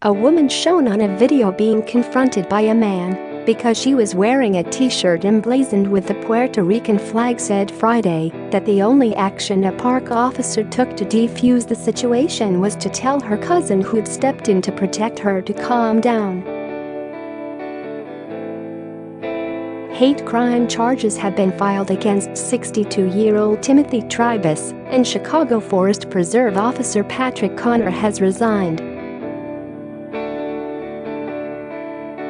A woman shown on a video being confronted by a man because she was wearing a t-shirt emblazoned with the Puerto Rican flag said Friday that the only action a park officer took to defuse the situation was to tell her cousin who'd stepped in to protect her to calm down. Hate crime charges have been filed against 62-year-old Timothy Tribus, and Chicago Forest Preserve officer Patrick Connor has resigned.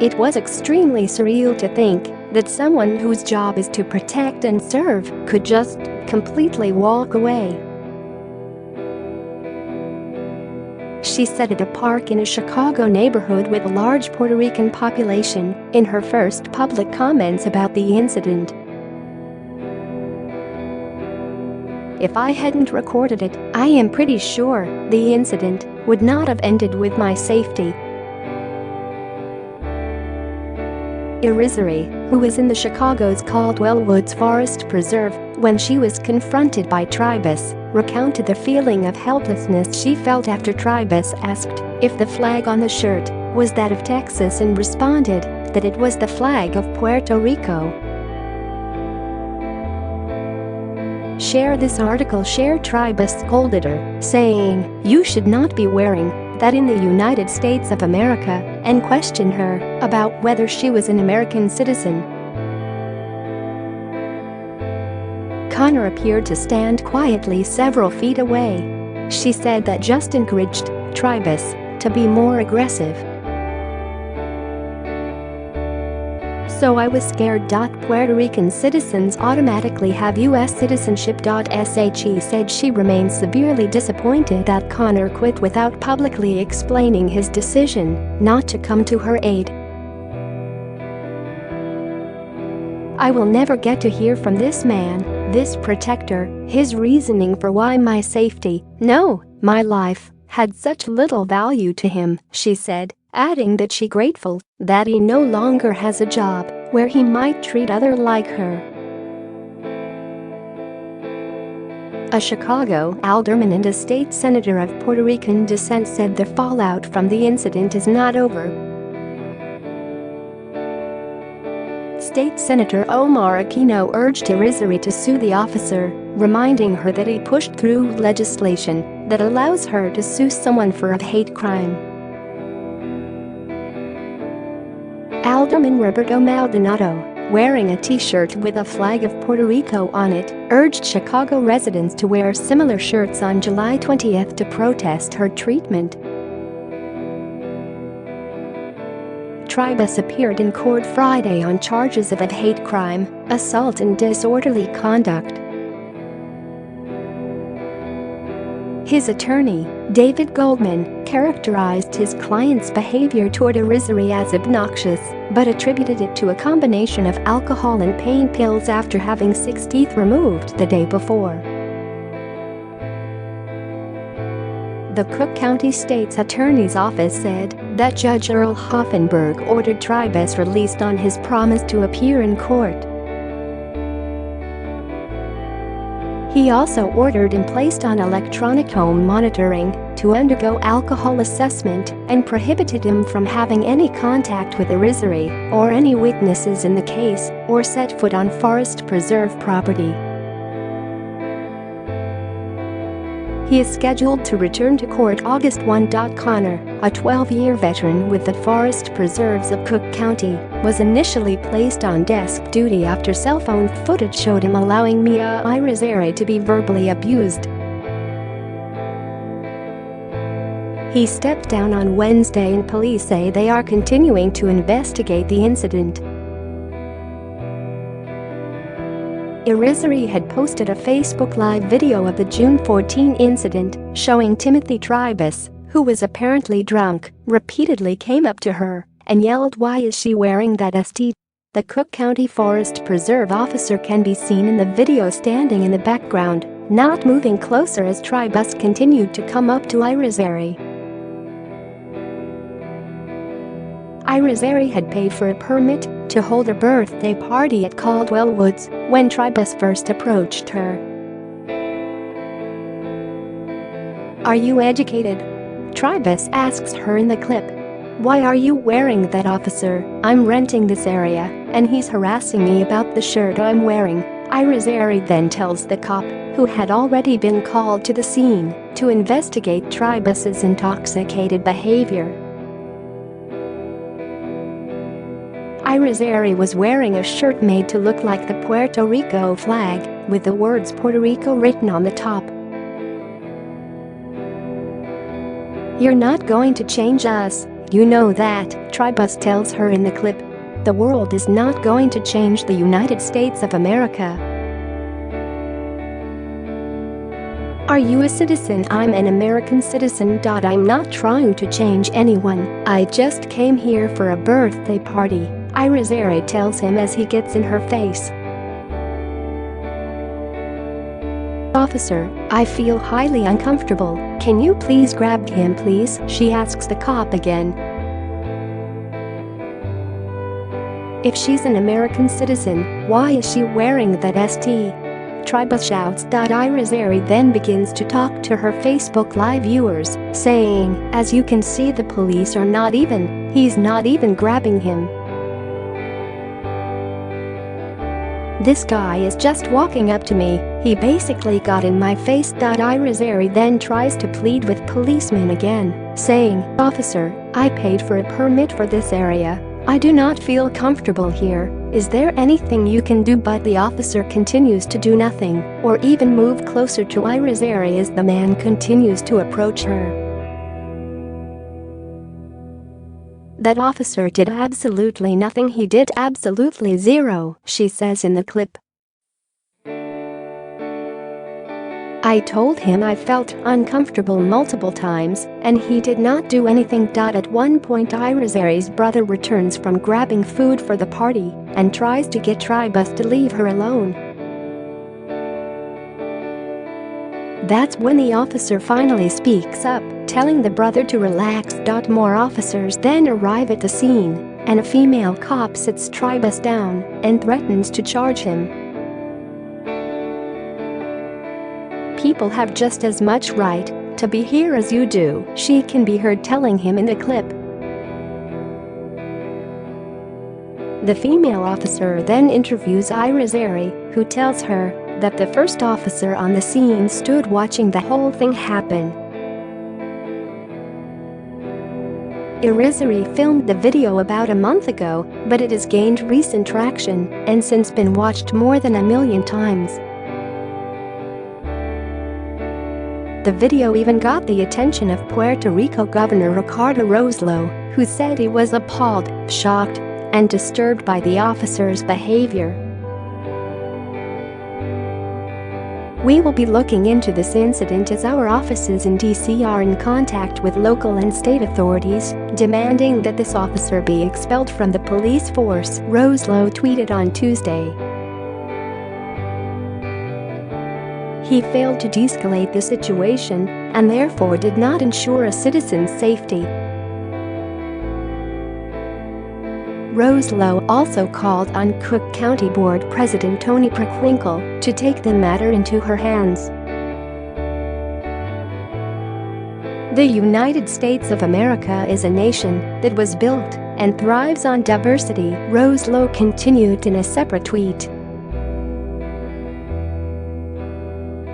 It was extremely surreal to think that someone whose job is to protect and serve could just completely walk away, she said at a park in a Chicago neighborhood with a large Puerto Rican population in her first public comments about the incident. "If I hadn't recorded it, I am pretty sure the incident would not have ended with my safety." Irizarry, who was in the Chicago's Caldwell Woods Forest Preserve when she was confronted by Tribus, recounted the feeling of helplessness she felt after Tribus asked if the flag on the shirt was that of Texas and responded that it was the flag of Puerto Rico. "Share this article," Tribus scolded her, saying, "You should not be wearing that in the United States of America," and questioned her about whether she was an American citizen. Connor appeared to stand quietly several feet away. She said that just encouraged Tribus to be more aggressive. "So I was scared. Puerto Rican citizens automatically have U.S. citizenship." She said she remains severely disappointed that Connor quit without publicly explaining his decision not to come to her aid. "I will never get to hear from this man, this protector, his reasoning for why my safety, no, my life, had such little value to him," she said, adding that she grateful that he no longer has a job where he might treat others like her. A Chicago alderman and a state senator of Puerto Rican descent said the fallout from the incident is not over. State Senator Omar Aquino urged Irizarry to sue the officer, reminding her that he pushed through legislation that allows her to sue someone for a hate crime. Alderman Roberto Maldonado, wearing a t-shirt with a flag of Puerto Rico on it, urged Chicago residents to wear similar shirts on July 20th to protest her treatment. Tribus appeared in court Friday on charges of a hate crime, assault and disorderly conduct. His attorney, David Goldman, characterized his client's behavior toward Irizarry as obnoxious, but attributed it to a combination of alcohol and pain pills after having 6 teeth removed the day before. The Cook County State's Attorney's Office said that Judge Earl Hoffenberg ordered Tribus released on his promise to appear in court. He also ordered and placed on electronic home monitoring to undergo alcohol assessment and prohibited him from having any contact with Irizarry or any witnesses in the case or set foot on Forest Preserve property. He is scheduled to return to court August 1. Connor, a 12-year veteran with the Forest Preserves of Cook County, was initially placed on desk duty after cell phone footage showed him allowing Mia Irizarry to be verbally abused. He stepped down on Wednesday and police say they are continuing to investigate the incident. Irizarry had posted a Facebook Live video of the June 14 incident showing Timothy Tribus, who was apparently drunk, repeatedly came up to her and yelled, "Why is she wearing that ST?" The Cook County Forest Preserve officer can be seen in the video standing in the background, not moving closer as Tribus continued to come up to Irizarry. Irizarry had paid for a permit to hold a birthday party at Caldwell Woods when Tribus first approached her. "Are you educated?" Tribus asks her in the clip. "Why are you wearing that, officer? I'm renting this area, and he's harassing me about the shirt I'm wearing." Irizarry then tells the cop, who had already been called to the scene, to investigate Tribus's intoxicated behavior. Irizarry was wearing a shirt made to look like the Puerto Rico flag, with the words Puerto Rico written on the top. "You're not going to change us, you know that," Tribus tells her in the clip. "The world is not going to change the United States of America." "Are you a citizen?" "I'm an American citizen. I'm not trying to change anyone. I just came here for a birthday party," Irizarry tells him as he gets in her face. "Officer, I feel highly uncomfortable. Can you please grab him, please?" she asks the cop again. "If she's an American citizen, why is she wearing that ST?" Tribus shouts. Irizarry then begins to talk to her Facebook Live viewers, saying, "As you can see, the police are he's not even grabbing him. This guy is just walking up to me, he basically got in my face." Irizarry then tries to plead with policemen again, saying, "Officer, I paid for a permit for this area. I do not feel comfortable here. Is there anything you can do?" But the officer continues to do nothing, or even move closer to Irizarry as the man continues to approach her. "That officer did absolutely nothing. He did absolutely zero," she says in the clip. "I told him I felt uncomfortable multiple times, and he did not do anything." At one point, Irizarry's brother returns from grabbing food for the party and tries to get Tribus to leave her alone. That's when the officer finally speaks up, telling the brother to relax. More officers then arrive at the scene, and a female cop sits Tribus down and threatens to charge him. "People have just as much right to be here as you do," she can be heard telling him in the clip. The female officer then interviews Irizarry, who tells her that the first officer on the scene stood watching the whole thing happen. Irizarry filmed the video about a month ago, but it has gained recent traction and since been watched more than 1 million times. The video even got the attention of Puerto Rico Governor Ricardo Rossello, who said he was appalled, shocked, and disturbed by the officer's behavior. "We will be looking into this incident as our offices in D.C. are in contact with local and state authorities, demanding that this officer be expelled from the police force," Rossello tweeted on Tuesday. "He failed to de-escalate the situation and therefore did not ensure a citizen's safety." Rossello also called on Cook County Board President Tony Preckwinkle to take the matter into her hands. "The United States of America is a nation that was built and thrives on diversity," Rossello continued in a separate tweet.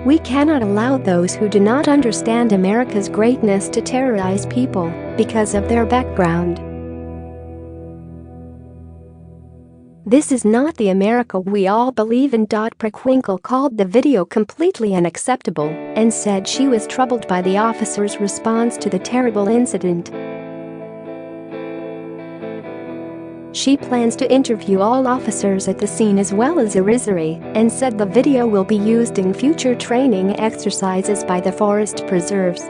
"We cannot allow those who do not understand America's greatness to terrorize people because of their background. This is not the America we all believe in." Preckwinkle called the video completely unacceptable and said she was troubled by the officer's response to the terrible incident. She plans to interview all officers at the scene as well as Irizarry and said the video will be used in future training exercises by the forest preserves.